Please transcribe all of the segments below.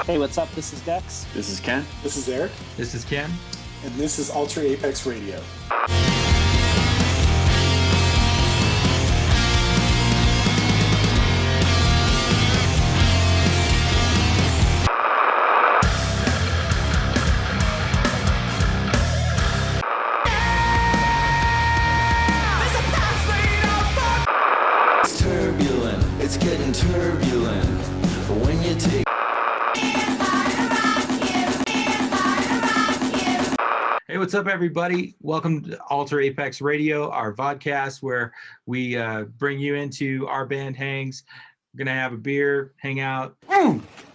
Hey, what's up? This is Dex. This is Ken. This is Eric. This is Ken. And this is Alter Apex Radio. It's turbulent. It's getting turbulent. When you take Hey, what's up, everybody? Welcome to Alter Apex Radio, our vodcast where we bring you into our band hangs. We're going to have a beer, hang out.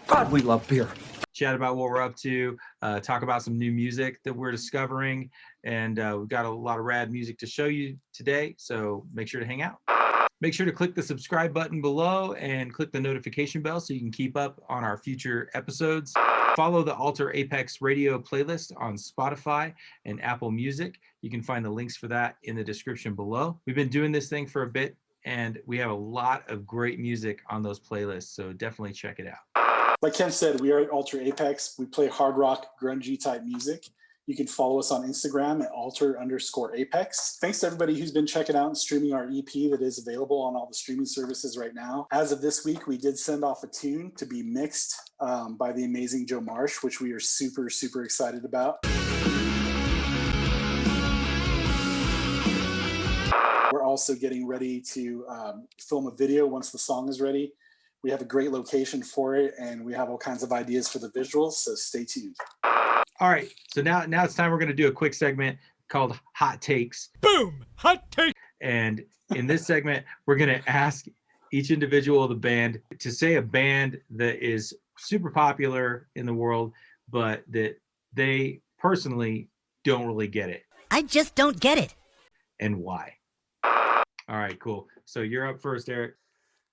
God, we love beer. Chat about what we're up to, talk about some new music that we're discovering. And we've got a lot of rad music to show you today, so make sure to hang out. Make sure to click the subscribe button below and click the notification bell so you can keep up on our future episodes. Follow the Alter Apex Radio playlist on Spotify and Apple Music. You can find the links for that in the description below. We've been doing this thing for a bit, and we have a lot of great music on those playlists, so definitely check it out. Like Ken said, we are at Alter Apex. We play hard rock, grungy type music. You can follow us on Instagram at alter_apex. Thanks to everybody who's been checking out and streaming our EP that is available on all the streaming services right now. As of this week, we did send off a tune to be mixed by the amazing Joe Marsh, which we are super, super excited about. We're also getting ready to film a video once the song is ready. We have a great location for it, and we have all kinds of ideas for the visuals, so stay tuned. All right, so now it's time. We're going to do a quick segment called Hot Takes. Boom! Hot take! And in this segment, we're going to ask each individual of the band to say a band that is super popular in the world, but that they personally don't really get it. I just don't get it. And why. All right, cool. So you're up first, Eric.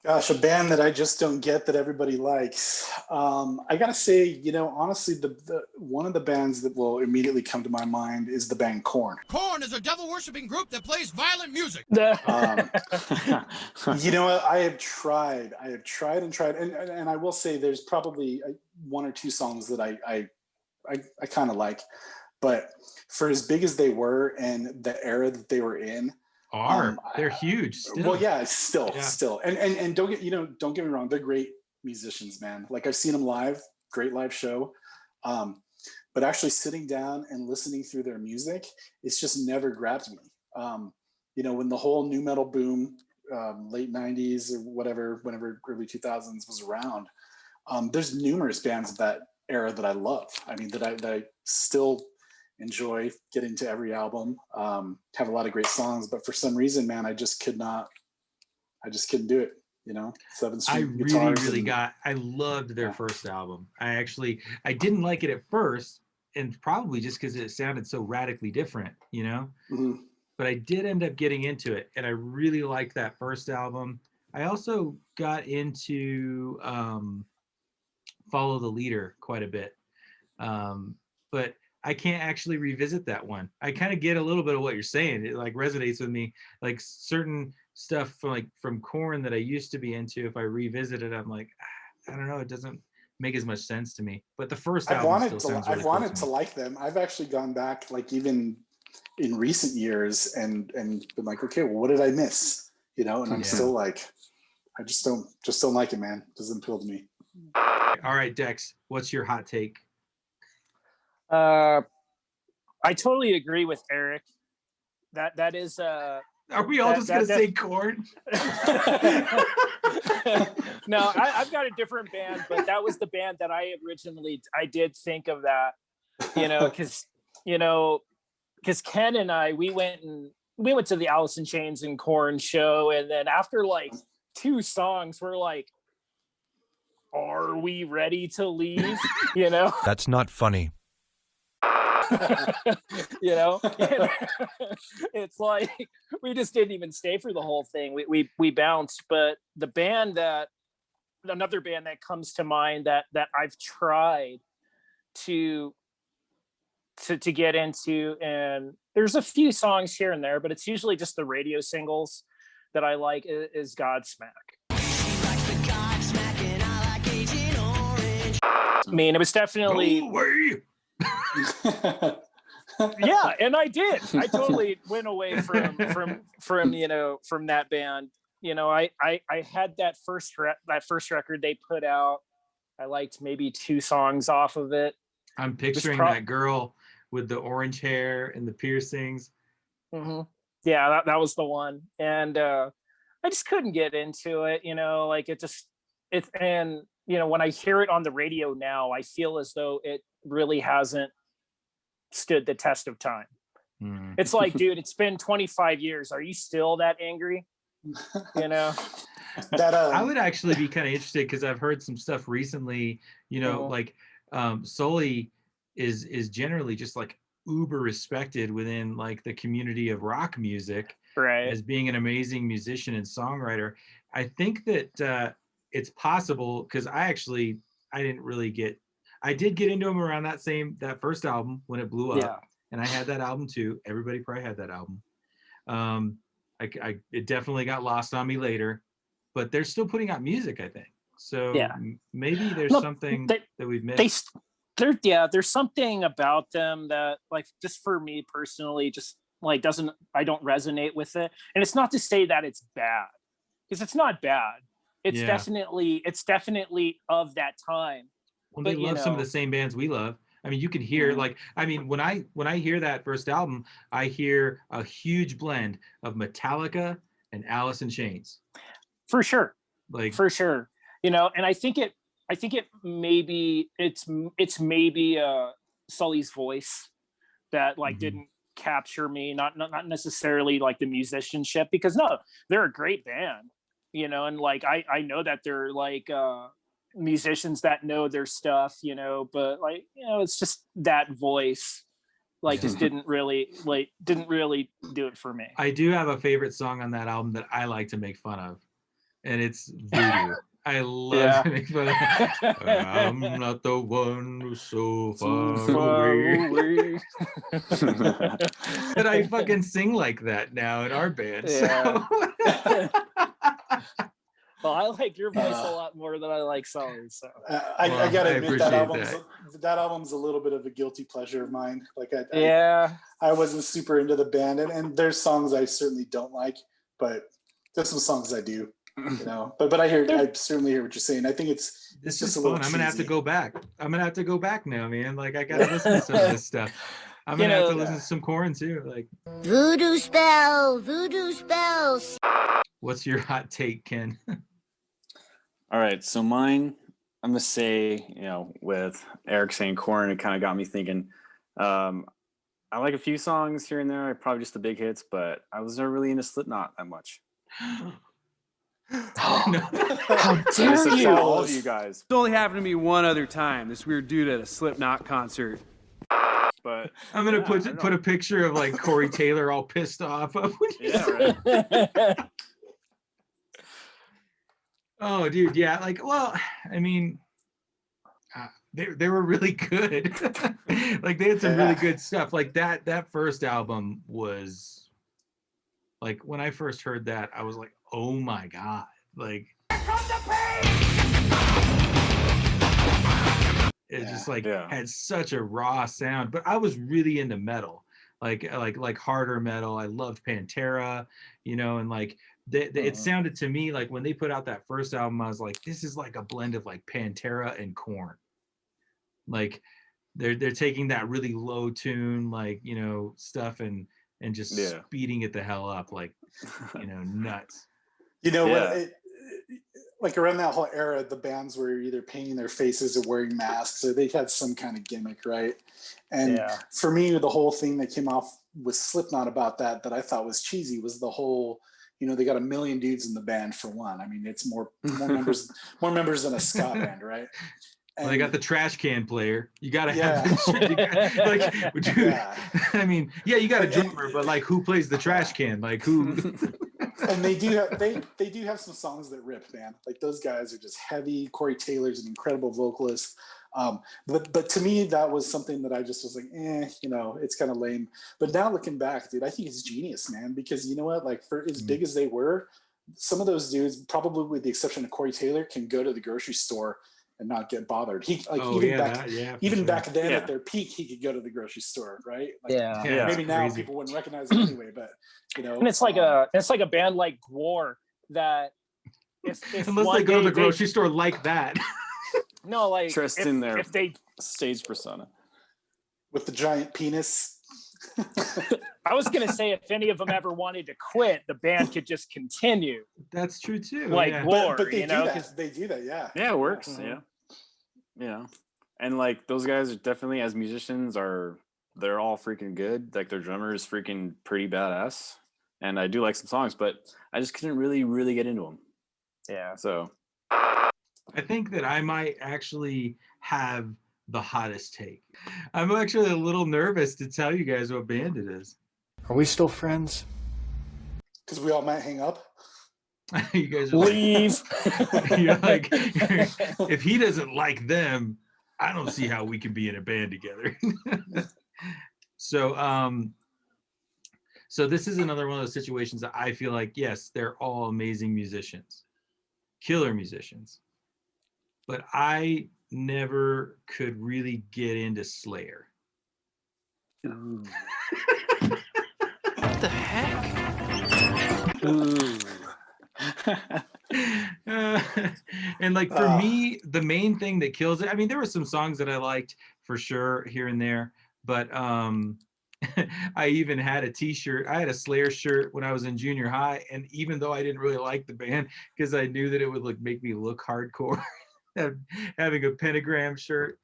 Gosh, a band that I just don't get that everybody likes. I gotta say, honestly, the one of the bands that will immediately come to my mind is the band Korn. Korn is a devil-worshipping group that plays violent music. You know what? I have tried and tried, and I will say there's probably one or two songs that I kind of like, but for as big as they were and the era that they were in. They're huge still. Well, yeah, still. And don't get me wrong, they're great musicians, man. Like, I've seen them live, great live show. But actually sitting down and listening through their music, it's just never grabbed me. When the whole nu metal boom, late 90s or whatever, whenever early 2000s was around, there's numerous bands of that era that I love. I mean, that I still enjoy, get into every album, have a lot of great songs, but for some reason, man, I just couldn't do it. 7-string guitars. I loved their first album. I didn't like it at first, and probably just because it sounded so radically different, Mm-hmm. But I did end up getting into it, and I really liked that first album. I also got into Follow the Leader quite a bit, but I can't actually revisit that one. I kind of get a little bit of what you're saying. It like resonates with me. Like certain stuff from Korn that I used to be into, if I revisit it, I'm like, I don't know, it doesn't make as much sense to me. But the first album I've wanted to like them. I've actually gone back, like, even in recent years and been like, okay, well, what did I miss? And I'm still like, I just don't like it, man. It doesn't appeal to me. All right, Dex, what's your hot take? I totally agree with Eric. That is. Are we all just gonna say Korn? No, I've got a different band, but that was the band that I did think of that. Because Ken and I we went to the Alice in Chains and Korn show, and then after like 2 songs, we're like, are we ready to leave? That's not funny. It's like we just didn't even stay for the whole thing. We bounced. But another band that comes to mind that I've tried to get into, and there's a few songs here and there, but it's usually just the radio singles that I like, is Godsmack. mean, it was definitely Go away. yeah, and I did. I totally went away from from that band. I had that first record they put out. I liked maybe 2 songs off of it. I'm picturing that girl with the orange hair and the piercings. Mm-hmm. Yeah, that was the one. And I just couldn't get into it, like and when I hear it on the radio now, I feel as though it really hasn't stood the test of time. It's like, dude, it's been 25 years. Are you still that angry? That I would actually be kind of interested because I've heard some stuff recently, like Sully is generally just like uber respected within like the community of rock music, right, as being an amazing musician and songwriter. I think that it's possible because I did get into him around that first album when it blew up. Yeah. And I had that album too. Everybody probably had that album. It definitely got lost on me later, but they're still putting out music, I think. So yeah, maybe there's something that we've missed. There's something about them that, like, just for me personally, just like I don't resonate with it. And it's not to say that it's bad, because it's not bad. It's definitely of that time. Well, they love some of the same bands we love. I mean, you can hear when I hear that first album, I hear a huge blend of Metallica and Alice in Chains. For sure. For sure. And I think it's maybe Sully's voice that didn't capture me, not necessarily like the musicianship, because no, they're a great band, and like I know that they're like musicians that know their stuff, but it's just that voice just didn't really do it for me. I do have a favorite song on that album that I like to make fun of, and it's Voodoo. I love to make fun of I'm not the one who's so far away. But I fucking sing like that now in our band. Yeah. So. Well, I like your voice a lot more than I like Sully's. So I gotta admit that album's a little bit of a guilty pleasure of mine. Like I wasn't super into the band, and there's songs I certainly don't like, but there's some songs I do. But I certainly hear what you're saying. I think it's just a little fun. I'm gonna have to go back. Now, man. Like I gotta listen to some of this stuff. I'm gonna have to listen to some Korn too. Like voodoo spells. What's your hot take, Ken? All right, so mine, I'm gonna say, with Eric saying Korn, it kind of got me thinking. I like a few songs here and there, probably just the big hits, but I was never really into Slipknot that much. How dare you! All of you guys. It's only happened to me one other time. This weird dude at a Slipknot concert. But I'm gonna put a picture of like Corey Taylor all pissed off. Right. Oh, dude, yeah. I mean, they were really good. Like they had some really good stuff. Like that first album was like, when I first heard that, I was like, oh my God. Like it just had such a raw sound. But I was really into metal. Like harder metal. I loved Pantera, and like it sounded to me like when they put out that first album, I was like, this is like a blend of like Pantera and Korn. Like they're taking that really low tune, like, stuff and just speeding it the hell up, like, nuts. What? Like around that whole era, the bands were either painting their faces or wearing masks, so they had some kind of gimmick, right? And for me, the whole thing that came off with Slipknot about that I thought was cheesy was the whole, they got 1 million dudes in the band for one. I mean, it's more members than a ska band, right? Well, they got the trash can player. You gotta have I mean, you got a drummer, but like, who plays the trash can? Like, who? And they do have some songs that rip, man. Like those guys are just heavy. Corey Taylor's an incredible vocalist. But to me, that was something that I just was like, it's kind of lame. But now looking back, dude, I think it's genius, man. Because you know what? Like for as big as they were, some of those dudes, probably with the exception of Corey Taylor, can go to the grocery store and not get bothered. He like Oh, even yeah, back that- yeah, for even sure. back then Yeah. at their peak, he could go to the grocery store, right? Like, Yeah. Yeah, maybe it's now crazy. people wouldn't recognize him anyway, but you know, And it's like a band like Gwar that if Unless one they go to day the grocery store like that. no, like Trust if, in their if they stage persona. with the giant penis. I was gonna say if any of them ever wanted to quit, the band could just continue That's true too. like yeah. Gwar, But they you do know, that. 'cause- They do that, yeah. Yeah, it works. Mhm. Yeah. And like those guys are definitely, as musicians, they're all freaking good. Like their drummer is freaking pretty badass, and I do like some songs, but I just couldn't really get into them. yeah. So I think that I might actually have the hottest take. I'm actually a little nervous to tell you guys what band it is. Are we still friends? Because we all might hang up. You guys are like, Leave. you're like, if he doesn't like them, I don't see how we can be in a band together. So so this is another one of those situations that I feel like, yes, they're all amazing musicians, killer musicians, but I never could really get into Slayer. And like for me, the main thing that kills it, I mean, there were some songs that I liked for sure here and there, but I even had a t-shirt. I had a Slayer shirt when I was in junior high, and even though I didn't really like the band because I knew that it would like make me look hardcore, having a pentagram shirt,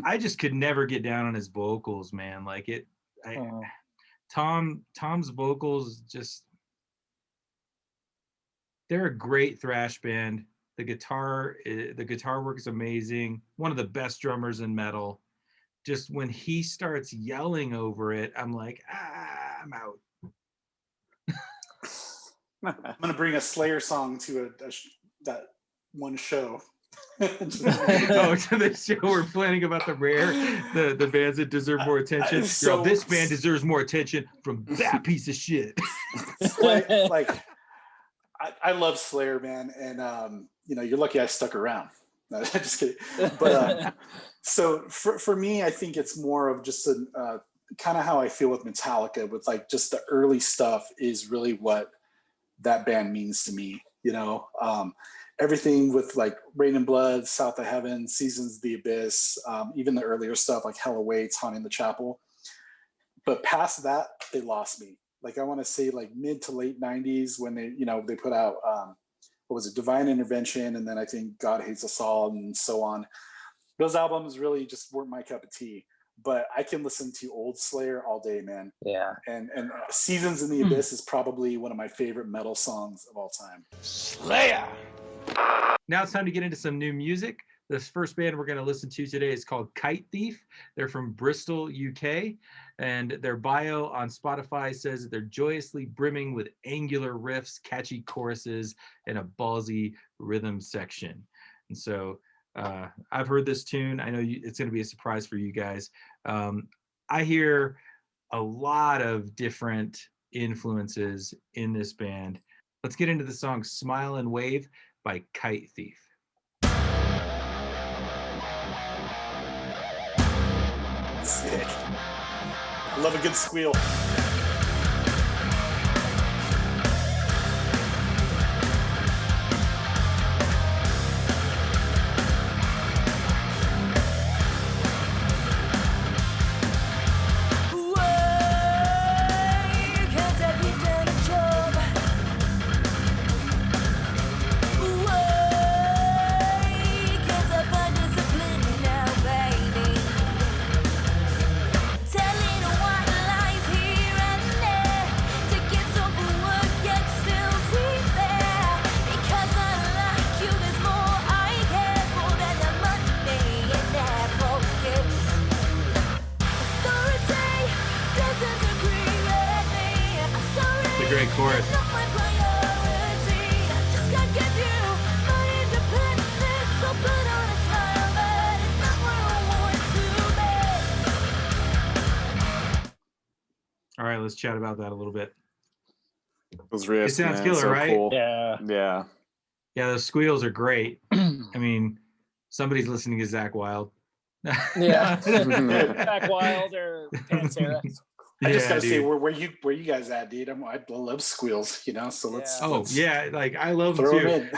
I just could never get down on his vocals, man. Like Tom's vocals just, they're a great thrash band. The guitar work is amazing. One of the best drummers in metal. Just when he starts yelling over it, I'm like, I'm out. I'm gonna bring a Slayer song to that one show. Oh, to the show we're planning about the bands that deserve more attention. So- this band deserves more attention from that piece of shit. like I love Slayer, man, and you know, you're lucky I stuck around. No, just kidding. But so for me, I think it's more of just a kind of how I feel with Metallica, with like just the early stuff is really what that band means to me. You know, everything with like Rain and Blood, South of Heaven, Seasons of the Abyss, even the earlier stuff like Hell Awaits, Haunting the Chapel. But past that, they lost me. Like I want to say like mid to late 90s when they put out what was it, Divine Intervention, and then I think God Hates Us All and so on. Those albums really just weren't my cup of tea. But I can listen to old Slayer all day, man. Yeah. And Seasons in the Abyss is probably one of my favorite metal songs of all time. Slayer! Now it's time to get into some new music. This first band we're going to listen to today is called Kite Thief. They're from Bristol, UK, and their bio on Spotify says that they're joyously brimming with angular riffs, catchy choruses, and a ballsy rhythm section. And so I've heard this tune. I know it's going to be a surprise for you guys. I hear a lot of different influences in this band. Let's get into the song Smile and Wave by Kite Thief. Sick. I love a good squeal. Great chorus. All right, let's chat about that a little bit. those riffs, It sounds man, killer, so right? cool. Yeah. Yeah. Yeah, those squeals are great. I mean, somebody's listening to Zach Wild. Yeah. Zach Wild or Pantera. I just gotta dude. say, where you guys at, dude? I love squeals, you know. So let's. Yeah. let's Like I love them throw too. them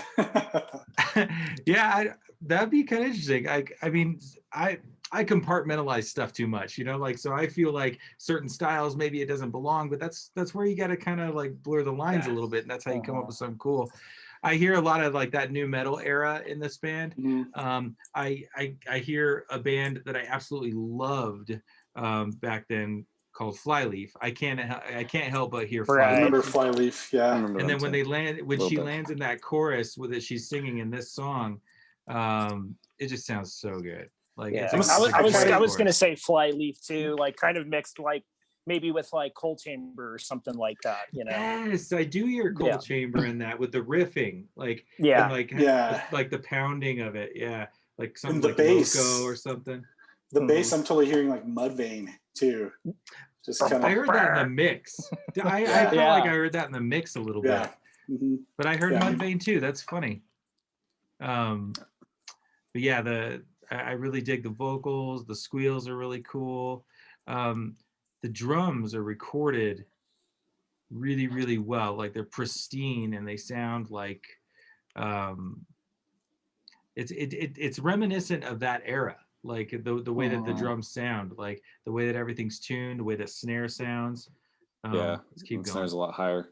in. Yeah, that'd be kind of interesting. I mean, I compartmentalize stuff too much, you know, like, so I feel like certain styles maybe it doesn't belong, but that's where you got to kind of like blur the lines a little bit, and that's how you come up with something cool. I hear a lot of like that new metal era in this band. I hear a band that I absolutely loved back then called Flyleaf. I can't help but hear Right. I Flyleaf. remember Flyleaf, yeah. And then when she lands in that chorus with it, she's singing in this song, it just sounds so good. Like, Yeah, it's I was gonna say Flyleaf too, like kind of mixed, like maybe with like Coal Chamber or something like that, you know. Yes, I do hear Coal Chamber in that with the riffing, like, yeah, and like the pounding of it, like something And the like bass. Loco or something. The bass, I'm totally hearing like Mudvayne too. Just kind of. I heard that in the mix. I felt like I heard that in the mix a little bit, but I heard Mudvayne too. That's funny. But yeah, I really dig the vocals. The squeals are really cool. The drums are recorded really, really well. Like, they're pristine and they sound like it's reminiscent of that era. Like the way that the drums sound, like the way that everything's tuned, the way that snare sounds. Let's keep going. Snare's a lot higher.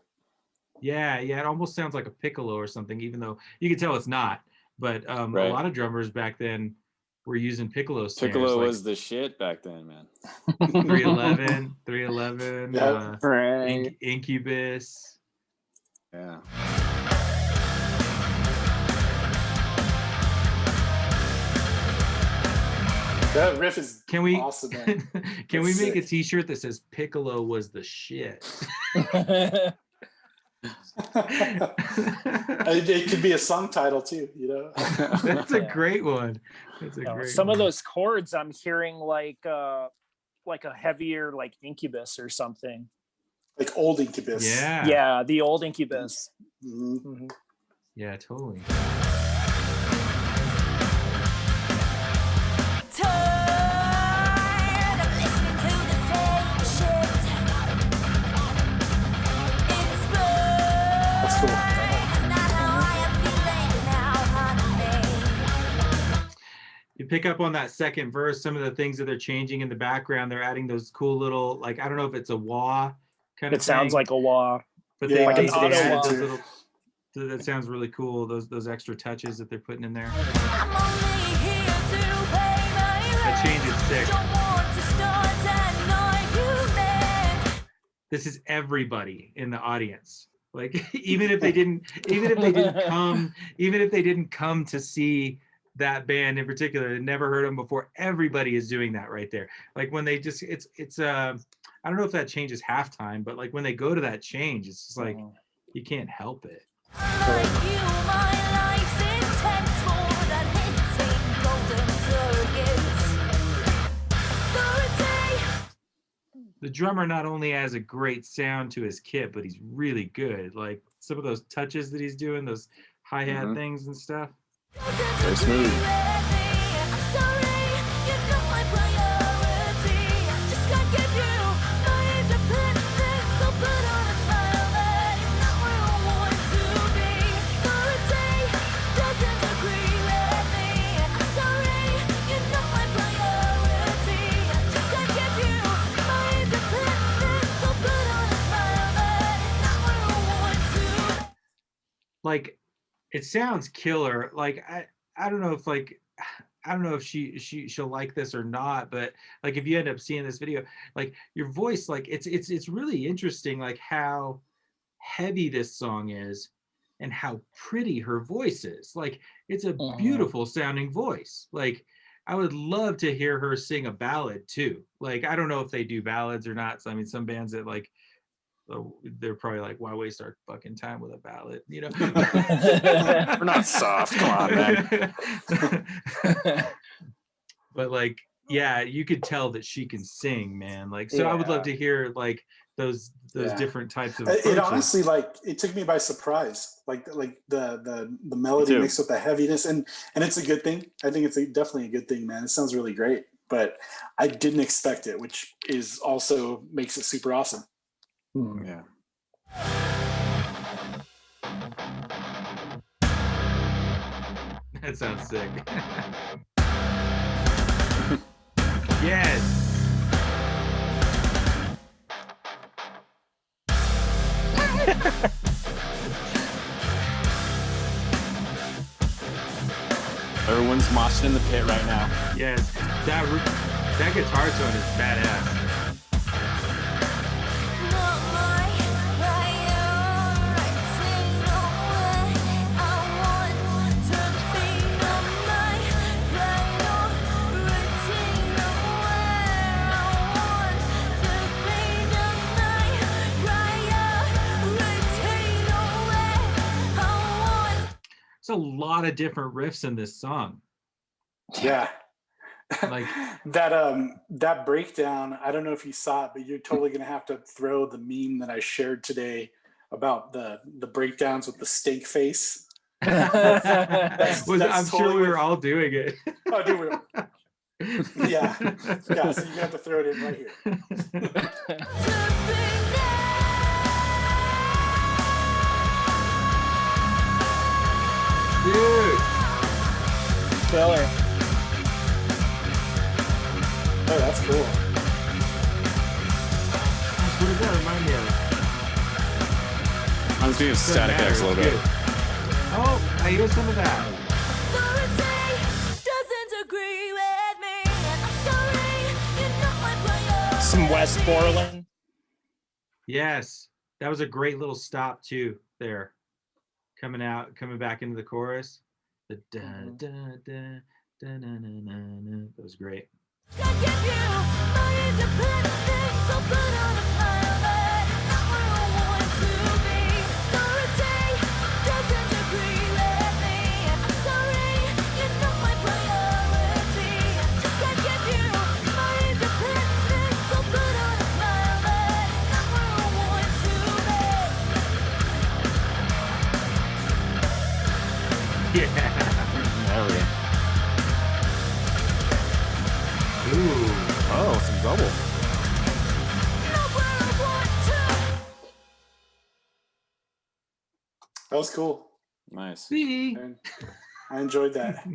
Yeah, it almost sounds like a piccolo or something, even though you can tell it's not. But a lot of drummers back then were using piccolo snares. Piccolo was the shit back then, man. 311, right. Incubus. Yeah. That riff is awesome, man. Can we make a t-shirt that says Piccolo was the shit? It could be a song title too, you know. That's a great one. Some of those chords I'm hearing like a heavier like Incubus or something. Like old Incubus. Yeah, the old Incubus. Yeah, totally. You pick up on that second verse, some of the things that they're changing in the background. They're adding those cool little, like, I don't know if it's a wah kind of thing. It sounds like a wah. But yeah, they like an added auto those little, that sounds really cool, those extra touches that they're putting in there. That change is sick. This is everybody in the audience. Like, even if they didn't come to see that band in particular, never heard them before, everybody is doing that right there. Like, when they just, it's I don't know if that changes halftime, but like when they go to that change, it's just like, you can't help it. The drummer not only has a great sound to his kit, but he's really good. Like, some of those touches that he's doing, those hi-hat things and stuff. Very smooth. Like, it sounds killer. Like, I don't know if, like, I don't know if she'll like this or not, but like, if you end up seeing this video, like, your voice, like, it's really interesting, like, how heavy this song is and how pretty her voice is. Like, it's a beautiful sounding voice. Like, I would love to hear her sing a ballad too. Like, I don't know if they do ballads or not. So, I mean, some bands that, like, they're probably like, why waste our fucking time with a ballad, you know? We're not soft, come on, man. But like, yeah, you could tell that she can sing, man. Like, so I would love to hear like those Yeah. different types of It approaches. honestly, like, it took me by surprise. Like the melody mixed with the heaviness, and it's a good thing. I think it's definitely a good thing, man. It sounds really great, but I didn't expect it, which is also makes it super awesome. Yeah. That sounds sick. Yes. Everyone's moshing in the pit right now. Yes. That guitar tone is badass. There's a lot of different riffs in this song. Yeah. Like that breakdown, I don't know if you saw it, but you're totally gonna have to throw the meme that I shared today about the breakdowns with the steak face. I'm totally sure we were all doing it. Oh, dude, yeah. Yeah, so you have to throw it in right here. Dude. Killer. Oh, that's cool. What does that remind me of? I'm thinking of Static X a little bit. Oh, I hear some of that. Some West Borland. Yes, that was a great little stop too there. Coming back into the chorus. The da da da da na na na na. That was great. Yeah. There we go. Ooh. Oh, some double. That was cool. Nice. See? And I enjoyed that.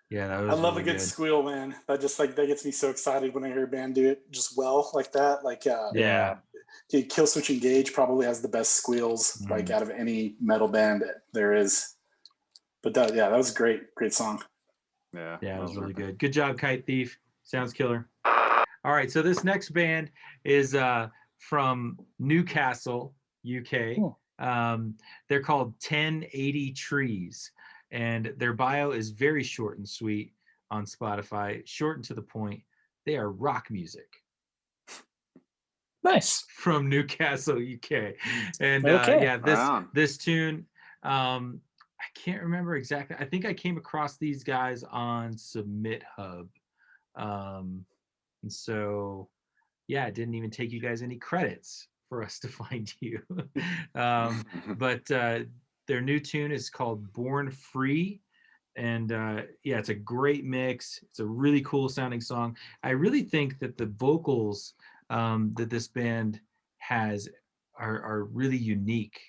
Yeah, that was. I love really a good squeal, man. That gets me so excited when I hear a band do it just well like that. Like Yeah. dude, Killswitch Engage probably has the best squeals like out of any metal band there is. But that was a great song. Yeah. Yeah, it was really good. Good job, Kite Thief. Sounds killer. All right, so this next band is from Newcastle, UK. They're called 1080 Trees, and their bio is very short and sweet on Spotify, short and to the point. They are rock music. Nice. From Newcastle, UK. And Okay. yeah, this tune, I can't remember exactly. I think I came across these guys on Submit Hub. And so, yeah, it didn't even take you guys any credits for us to find you. But their new tune is called Born Free. And yeah, it's a great mix. It's a really cool sounding song. I really think that the vocals that this band has are really unique.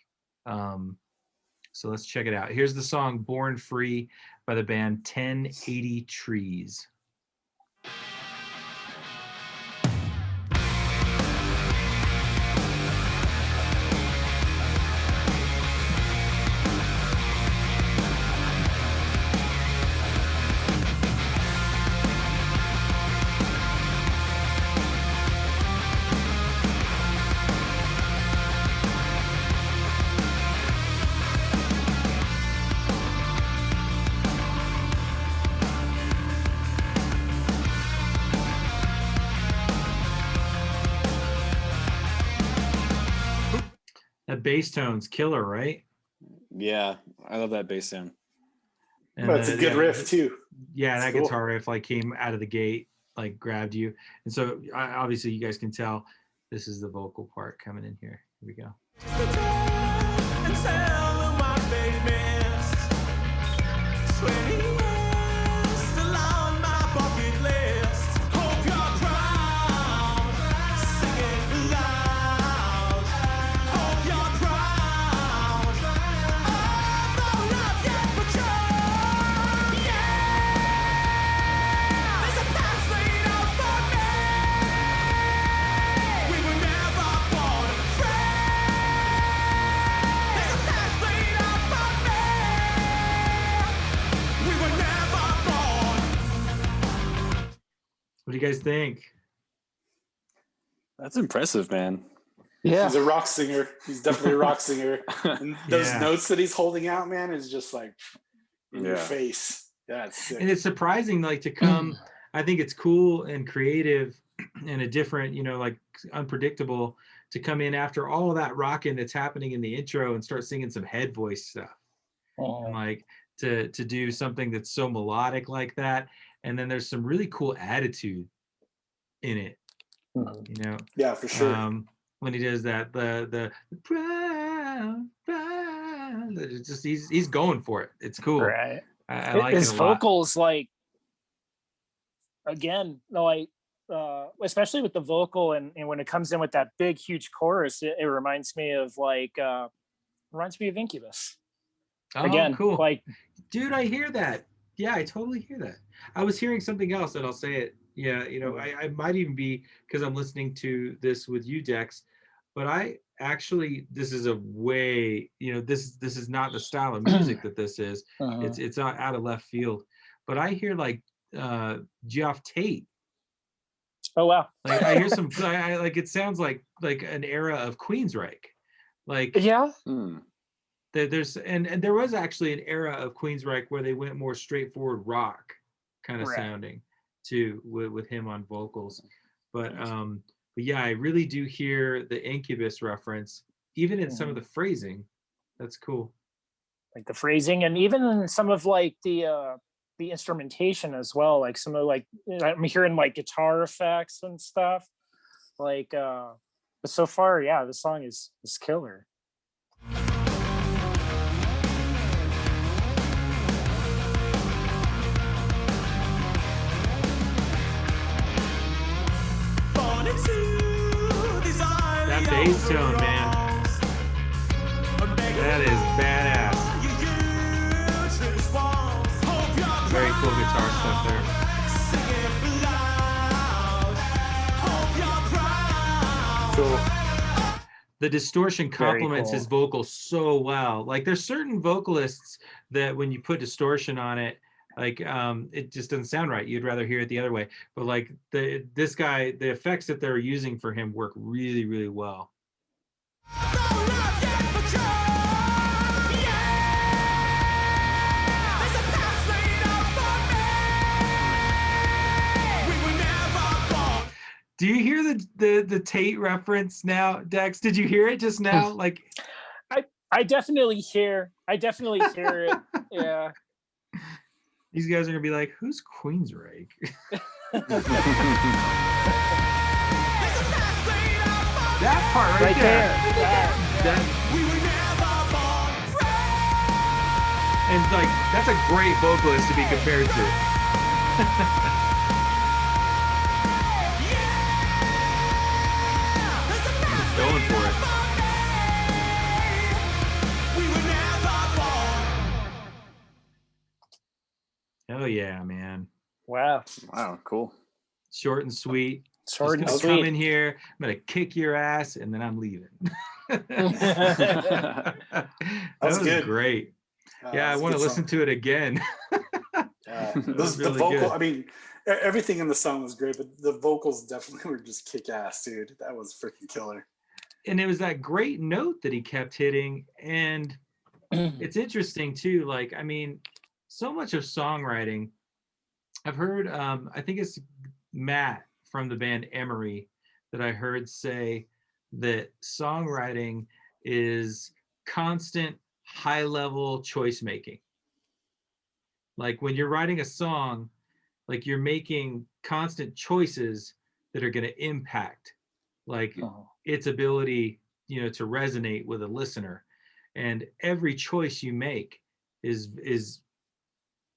So let's check it out. Here's the song Born Free by the band 1080 Trees. That bass tone's killer, right? Yeah, I love that bass sound. And But it's a good riff too. Yeah, that cool. guitar riff like came out of the gate, like grabbed you. And so obviously you guys can tell This is the vocal part coming in here. Here we go. What do you guys think? That's impressive, man. Yeah. He's a rock singer. He's definitely a rock singer. And those Yeah. notes that he's holding out, man, is just like in your Yeah. face. Yeah, it's sick. And it's surprising, like, to come. I think it's cool and creative and a different, you know, like unpredictable to come in after all of that rocking that's happening in the intro and start singing some head voice stuff. And like to do something that's so melodic like that. And then there's some really cool attitude in it, you know. Yeah, for sure. When he does that, the proud, it's just he's going for it. It's cool. Right. I like his it a lot. vocals, like, again, like, especially with the vocal, and when it comes in with that big huge chorus, it reminds me of Incubus. Oh, Again, cool. like, Dude, I hear that. Yeah, I totally hear that. I was hearing something else, and I'll say it. Yeah, you know, I might even be because I'm listening to this with you, Dex, but I actually, this is a way, you know, this is not the style of music that this is. It's not out of left field, but I hear like Geoff Tate. oh wow. Like I hear some, I like it sounds like an era of Queensryche. Like Yeah. there's and there was actually an era of Queensryche where they went more straightforward rock kind of Right. sounding too with him on vocals. But yeah, I really do hear the Incubus reference, even in some of the phrasing. That's cool. Like the phrasing, and even in some of like the instrumentation as well. Like some of, like, I'm hearing like guitar effects and stuff. Like but so far, yeah, the song is killer. That bass tone, man. That is badass. Very cool guitar stuff there. Cool. The distortion complements his vocal so well. Like there's certain vocalists that when you put distortion on it, like it just doesn't sound right. You'd rather hear it the other way. But like this guy, the effects that they're using for him work really, really well. Do you hear the Tate reference now, Dex? Did you hear it just now? Like I definitely hear it. Yeah. These guys are gonna be like, who's Queensryche? That part right there. And like that's a great vocalist to be compared to. Going for it. Oh yeah, man. Wow. Wow, cool. Short and sweet. Short and Just sweet. come in here, I'm gonna kick your ass, and then I'm leaving. that was good. great. Yeah, I want to listen to it again. The vocal, good. I mean, everything in the song was great, but the vocals definitely were just kick ass, dude. That was freaking killer. And it was that great note that he kept hitting. And it's interesting too. Like, I mean, so much of songwriting, I've heard, I think it's Matt from the band Emery that I heard say that songwriting is constant high level choice making. Like when you're writing a song, like you're making constant choices that are going to impact like Oh. its ability, you know, to resonate with a listener. And every choice you make is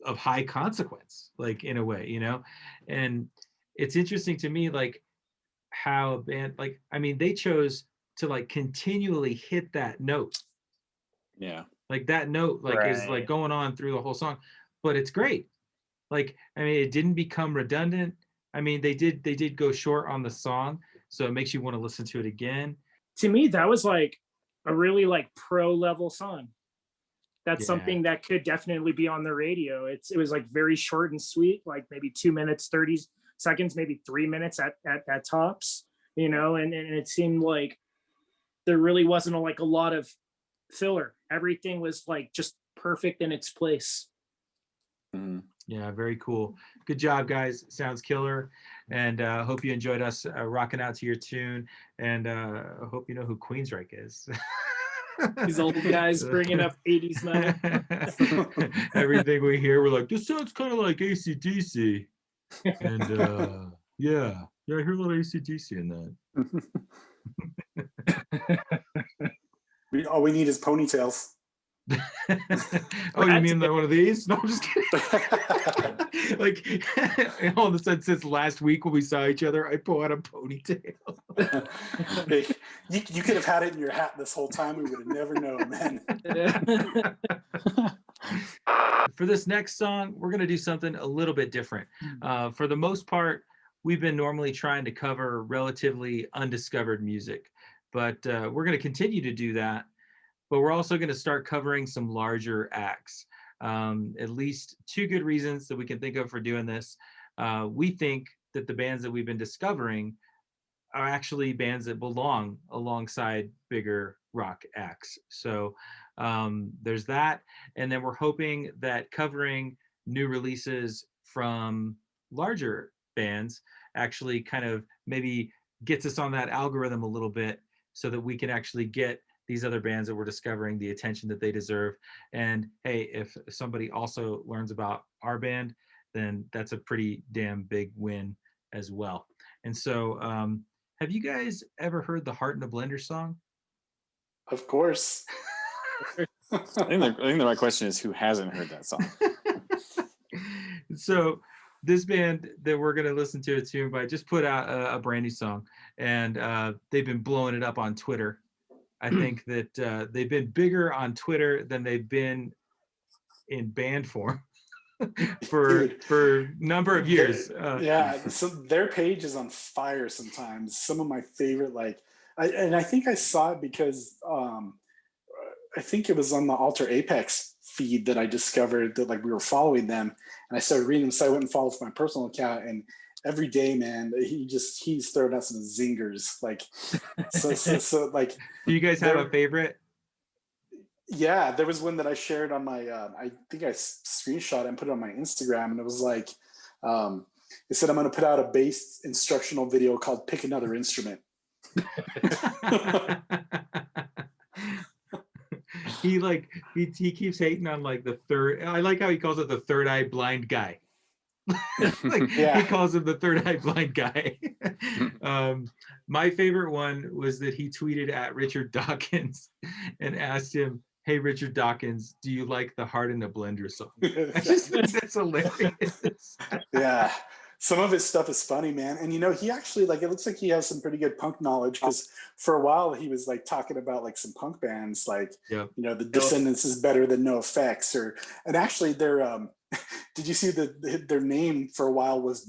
of high consequence, like in a way, you know. And it's interesting to me, like how a band, like, I mean, they chose to like continually hit that note. Yeah. Like that note like is like Right. going on through the whole song, but it's great. Like, I mean, it didn't become redundant. I mean, they did go short on the song, so it makes you want to listen to it again. To me, that was like a really like pro level song. That's Yeah. something that could definitely be on the radio. It was like very short and sweet, like maybe 2 minutes, 30 seconds, maybe 3 minutes at tops, you know, and it seemed like there really wasn't like a lot of filler. Everything was like just perfect in its place. Mm-hmm. Yeah, very cool. Good job, guys. Sounds killer. And hope you enjoyed us rocking out to your tune. And hope you know who Queensryche is. These old guys bringing up 80s metal. Everything we hear, we're like, this sounds kind of like AC/DC. And yeah, I hear a little AC/DC in that. All we need is ponytails. Oh, you mean one of these? No, I'm just kidding. Like, all of a sudden, since last week when we saw each other, I pull out a ponytail. Hey, you could have had it in your hat this whole time. We would have never known, man. For this next song, we're going to do something a little bit different. For the most part, we've been normally trying to cover relatively undiscovered music, but we're going to continue to do that. But we're also going to start covering some larger acts. At least two good reasons that we can think of for doing this. We think that the bands that we've been discovering are actually bands that belong alongside bigger rock acts. So there's that. And then we're hoping that covering new releases from larger bands actually kind of maybe gets us on that algorithm a little bit so that we can actually get these other bands that we're discovering the attention that they deserve. And hey, if somebody also learns about our band, then that's a pretty damn big win as well. And so have you guys ever heard the Heart in a Blender song? Of course. I think the right question is, who hasn't heard that song? So this band that we're going to listen to a tune by just put out a brand new song, and they've been blowing it up on Twitter. I think that they've been bigger on Twitter than they've been in band form for a number of years. Yeah, so their page is on fire sometimes. Some of my favorite, like, I think I saw it because I think it was on the Alter Apex feed that I discovered that like we were following them, and I started reading them. So I went and followed my personal account, and every day, man, he's throwing out some zingers. Like, so like. Do you guys have a favorite? Yeah, there was one that I shared on my. I think I screenshot it and put it on my Instagram, and it was like, it said I'm going to put out a bass instructional video called "Pick Another Instrument." he keeps hating on like the third. I like how he calls it the third eye blind guy. Like, yeah. He calls him the third eye blind guy. My favorite one was that he tweeted at Richard Dawkins and asked him, "Hey Richard Dawkins, do you like the Heart in a Blender song?" I just think that's hilarious. Yeah, some of his stuff is funny, man. And you know, he actually, like, it looks like he has some pretty good punk knowledge, because for a while he was like talking about like some punk bands, like, you know, the Descendants is better than No Effects, and actually they're did you see that their name for a while was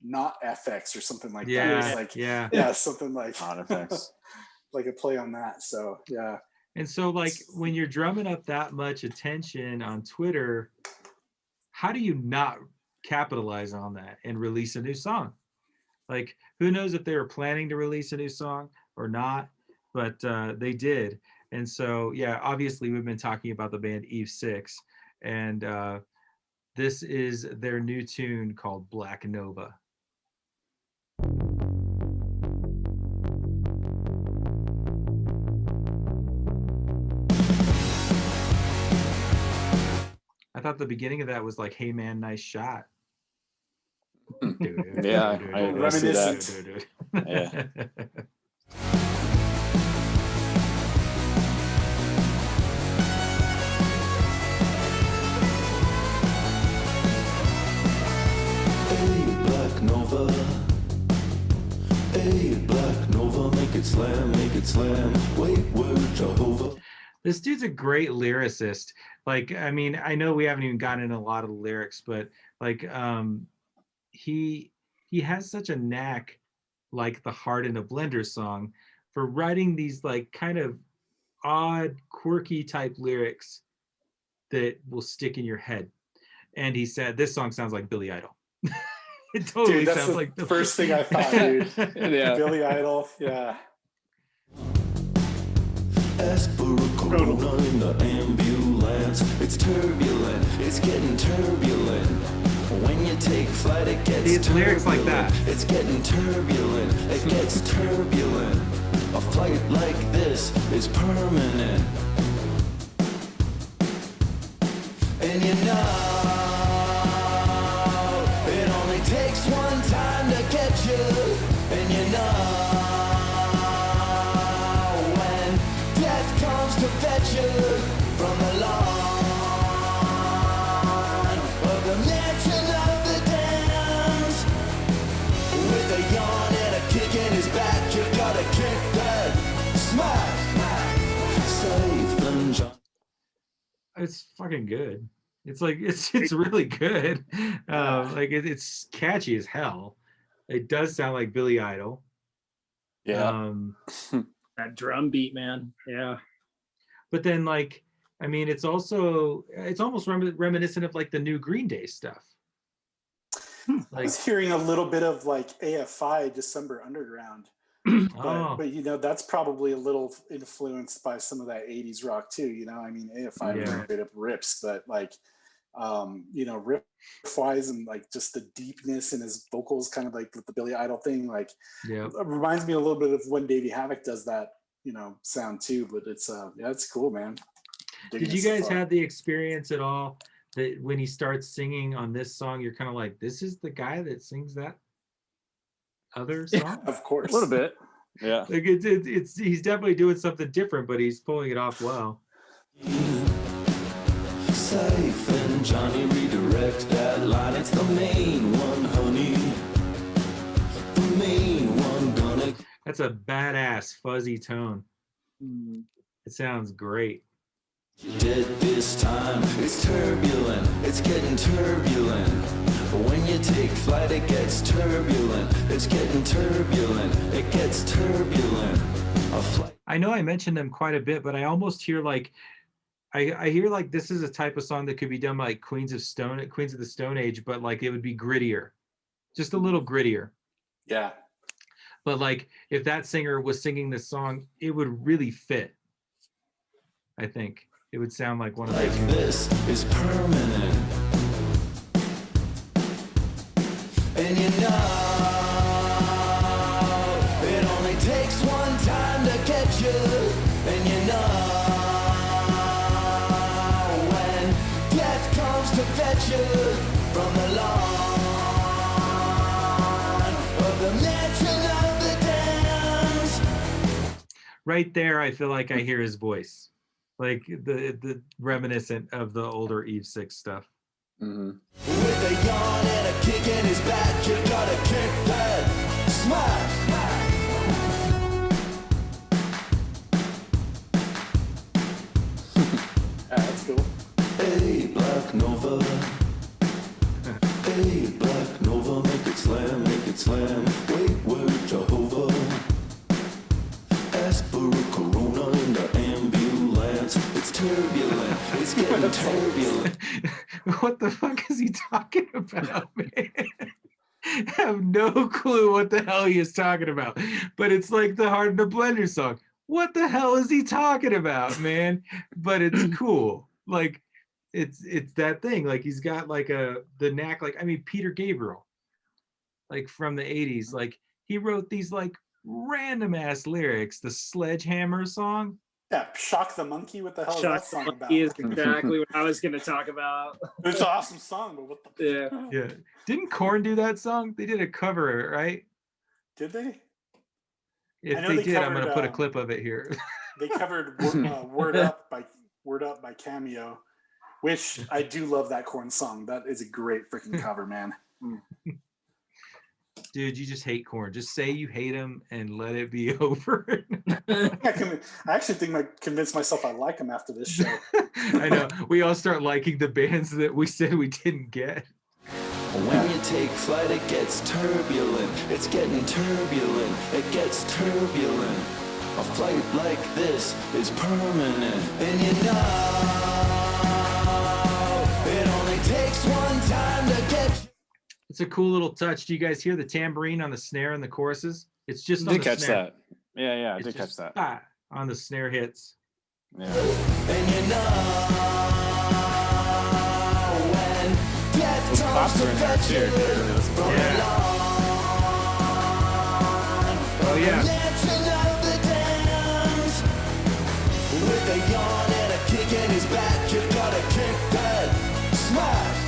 Not FX or something like that? It was like, yeah, something like Not FX. Like a play on that. So yeah. And so like when you're drumming up that much attention on Twitter, how do you not capitalize on that and release a new song? Like, who knows if they were planning to release a new song or not, but they did. And so, yeah, obviously we've been talking about the band Eve 6, and this is their new tune called Black Nova. I thought the beginning of that was like, "Hey man, nice shot." Yeah, I see Reminiscent. that. Yeah. Hey, Black Nova. Hey, Black Nova, make it slam, make it slam. Wait, word, Jehovah. This dude's a great lyricist. Like, I mean, I know we haven't even gotten into a lot of the lyrics, but like, he has such a knack, like the Heart in a Blender song, for writing these like kind of odd, quirky type lyrics that will stick in your head. And he said, this song sounds like Billy Idol. It totally Dude, that's sounds the like Billy. first thing I thought, dude. Yeah. Billy Idol, yeah. Ask for a corona in the ambulance. It's turbulent, it's getting turbulent. When you take flight, it gets These turbulent. lyrics like that. It's getting turbulent, it gets turbulent. A flight like this is permanent. And you know, it only takes one time to get you. And you know, when death comes to fetch you from the lawn of the mansion of the damned, with a yawn and a kick in his back, you gotta kick that smack. Safe and John. It's fucking good. It's like it's really good. Like it's catchy as hell. It does sound like Billy Idol. Yeah. That drum beat, man. Yeah. But then like, I mean, it's almost reminiscent of like the new Green Day stuff. I Like, was hearing a little bit of like AFI, December Underground. But you know, that's probably a little influenced by some of that 80s rock too, you know. I mean, AFI was straight up rips, but like you know, riff wise and like just the deepness in his vocals, kind of like with the Billy Idol thing, like it reminds me a little bit of when Davey Havok does that, you know, sound too. But it's yeah, it's cool, man. Did you guys have the experience at all that when he starts singing on this song, you're kind of like, this is the guy that sings that other song? Of course. A little bit. Yeah. Like it's he's definitely doing something different, but he's pulling it off well. Safe and Johnny, redirect that line. It's the main one, honey. The main one gonna. That's a badass fuzzy tone. It sounds great. Dead this time. It's turbulent. It's getting turbulent. When you take flight, it gets turbulent. It's getting turbulent. It gets turbulent. A flight. I know I mentioned them quite a bit, but I almost hear like I hear like this is a type of song that could be done by like Queens of the Stone Age, but like it would be grittier, just a little grittier. Yeah. But like if that singer was singing this song, it would really fit. I think it would sound like one of those. Like this is permanent. And you know, it only takes one time to get you. And you know, when death comes to fetch you from the lawn of the mansion of the damned. Right there, I feel like I hear his voice, like the reminiscent of the older Eve 6 stuff. With a yawn and a kick in his back, you gotta kick that smack. Yeah, that's cool. Hey, Black Nova. Hey, Black Nova, make it slam, make it slam. Wait, word, Jehovah. Ask for a corona in the ambulance. It's turbulent, it's getting turbulent. What the fuck is he talking about, man? I have no clue what the hell he is talking about. But it's like the Heart in a Blender song. What the hell is he talking about, man? But it's cool. Like it's that thing. Like he's got like the knack. Like I mean, Peter Gabriel, like from the 80s. Like he wrote these like random ass lyrics. The Sledgehammer song. Yeah, Shock the Monkey. What the hell is Shock that song about? Monkey is exactly what I was going to talk about. It's an awesome song, but what the? Yeah. Yeah. Didn't Korn do that song? They did a cover of it, right? Did they? If I know they they did, I'm going to covered, put a clip of it here. They covered "Word Up" by Cameo, which I do love that Korn song. That is a great freaking cover, man. Dude, you just hate Korn. Just say you hate him and let it be over. I actually think I convinced myself I like him after this show. I know. We all start liking the bands that we said we didn't get. When you take flight, it gets turbulent. It's getting turbulent. It gets turbulent. A flight like this is permanent. And you know, it only takes one time to get. It's a cool little touch. Do you guys hear the tambourine on the snare and the choruses? It's just on Did the catch snare. that. Yeah, I It's did catch just, that. on the snare hits. Yeah. And you know, when death Those comes pops to are in there fetch too. you If you really listen to from it. Yeah. Oh yeah. dancing of the dance. With a yawn and a kick in his back, you gotta kick that smack.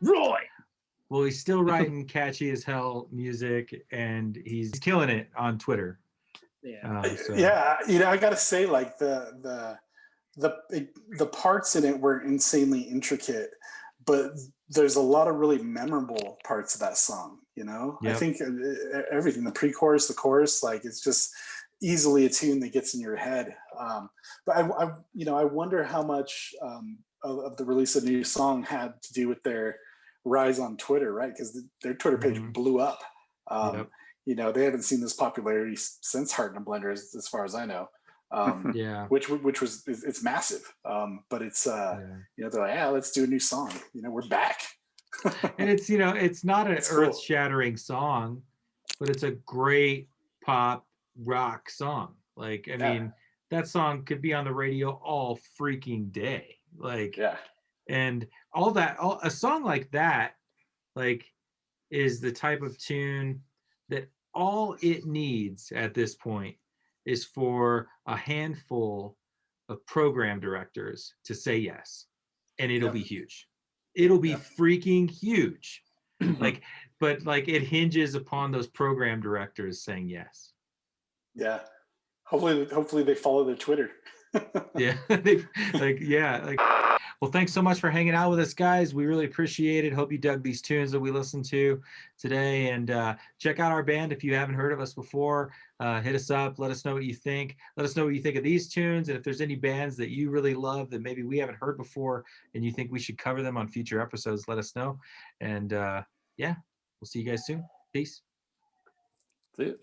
Roy. Well, he's still writing catchy as hell music, and he's killing it on Twitter. Yeah. So. Yeah, I gotta say, like the parts in it were insanely intricate, but there's a lot of really memorable parts of that song. I Yep. think everything, the pre-chorus, the chorus, like it's just easily a tune that gets in your head. But I wonder how much of the release of the new song had to do with their rise on Twitter, right? Because their Twitter page blew up. Yep. They haven't seen this popularity since Heart in a Blender, as far as I know. Yeah. Which was it's massive. But it's they're like, yeah, let's do a new song. We're back. And it's it's not an It's cool. earth-shattering song, but it's a great pop rock song. Like, I mean, that song could be on the radio all freaking day. Like, Yeah. and a song like that, like, is the type of tune that all it needs at this point is for a handful of program directors to say yes, and it'll be huge. It'll be freaking huge. But it hinges upon those program directors saying yes. Yeah. Hopefully they follow their Twitter. Yeah. Well, thanks so much for hanging out with us, guys. We really appreciate it. Hope you dug these tunes that we listened to today. And check out our band if you haven't heard of us before. Hit us up. Let us know what you think. Let us know what you think of these tunes. And if there's any bands that you really love that maybe we haven't heard before and you think we should cover them on future episodes, let us know. And we'll see you guys soon. Peace. See you.